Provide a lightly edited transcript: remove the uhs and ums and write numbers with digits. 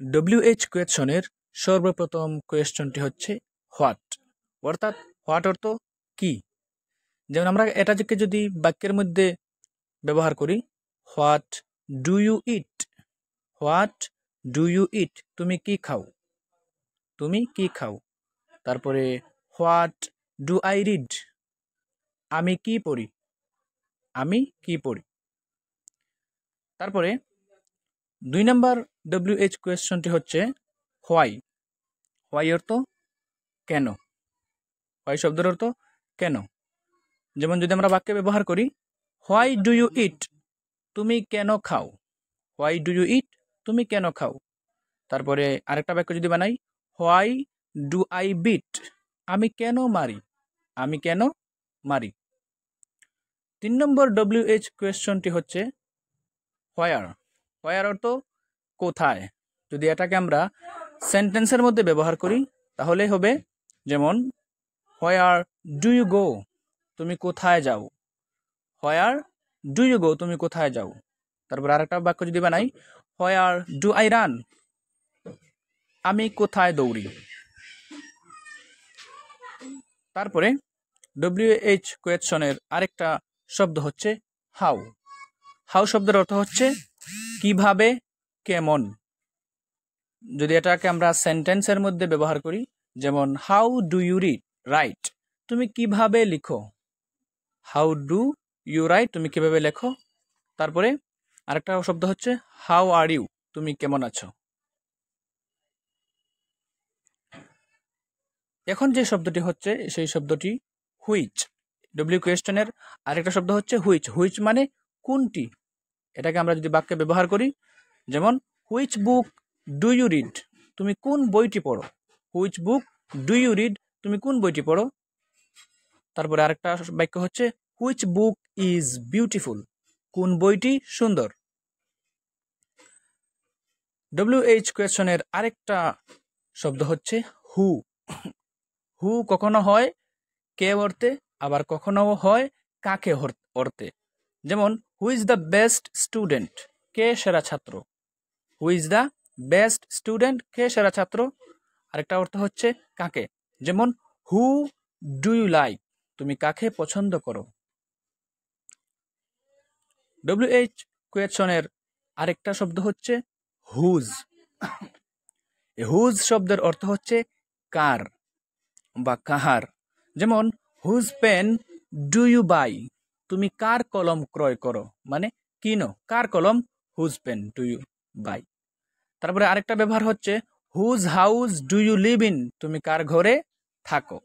WH কোয়েশনের সর্বপ্রথম কোয়েশ্চনটি হচ্ছে what, অর্থাৎ হোয়াট অর্থ কি। যেমন আমরা এটাকে যদি বাক্যের মধ্যে ব্যবহার করি, what do you eat, what do you eat, তুমি কি খাও, তুমি কি খাও। তারপরে হোয়াট ডু আই রিড, আমি কি পড়ি, আমি কি পড়ি। তারপরে 2 নম্বর ডব্লিউএইচ কোয়েশ্চনটি হচ্ছে হোয়াই। হোয়াই অর্থ কেন, হোয়াই শব্দের অর্থ কেন। যেমন যদি আমরা বাক্যে ব্যবহার করি, হোয়াই ডু ইউ ইট, তুমি কেন খাও, হোয়াই ডু ইউ ইট, তুমি কেন খাও। তারপরে আরেকটা বাক্য যদি বানাই, হোয়াই ডু আই বিট, আমি কেন মারি, আমি কেন মারি। 3 নম্বর ডব্লিউএইচ কোয়েশ্চনটি হচ্ছে হোয়ার। হোয়ার অর্থ কোথায়। যদি এটাকে আমরা সেন্টেন্সের মধ্যে ব্যবহার করি তাহলে হবে, যেমন হোয়ার ডু ইউ গো, তুমি কোথায় যাও, হোয়ার ডু ইউ গো, তুমি কোথায় যাও। তারপর আরেকটা বাক্য যদি বানাই, হোয়ার ডু আই রান, আমি কোথায় দৌড়ি। তারপরে ডব্লিউএইচ কোয়েশ্চনের আরেকটা শব্দ হচ্ছে হাউ। হাউ শব্দের অর্থ হচ্ছে কিভাবে, কেমন। যদি এটাকে আমরা সেন্টেন্সের মধ্যে ব্যবহার করি, যেমন হাউ ডু ইউ রাইট, তুমি কিভাবে লিখো, হাউ ডু ইউ রাইট, তুমি কিভাবে লেখো। তারপরে আরেকটা শব্দ হচ্ছে হাউ আর ইউ, তুমি কেমন আছো। এখন যে শব্দটি হচ্ছে সেই শব্দটি হুইচ। ডব্লিউ কোয়েশ্চনের আরেকটা শব্দ হচ্ছে হুইচ। হুইচ মানে কোনটি। এটাকে আমরা যদি বাক্যে ব্যবহার করি, যেমন which book do you read, তুমি কোন বইটি পড়ো, which book do you read, তুমি কোন বইটি পড়ো। তারপরে আরেকটা বাক্য হচ্ছে হুইচ বুক ইজ বিউটিফুল, কোন বইটি সুন্দর। ডব্লিউএইচ কোয়েশ্চনের আরেকটা শব্দ হচ্ছে হু। হু কখনো হয় কে অর্থে, আবার কখনো হয় কাকে অর্থে। যেমন who is the best student, কে সেরা ছাত্র, who is the best student, কে সেরা ছাত্র। আরেকটা অর্থ হচ্ছে কাকে, যেমন হু ডু ইউ লাইক, তুমি কাকে পছন্দ করো। ডব্লিউএইচ কোয়েশ্চনের আরেকটা শব্দ হচ্ছে হুজ। হুজ শব্দের অর্থ হচ্ছে কার বা কাহার। যেমন whose pen do you buy, তুমি কার কলম ক্রয় করো, মানে কিনো, কার কলম, whose pen do you buy. তারপরে আরেকটা ব্যবহার হচ্ছে whose house do you live in, তুমি কার ঘরে থাকো।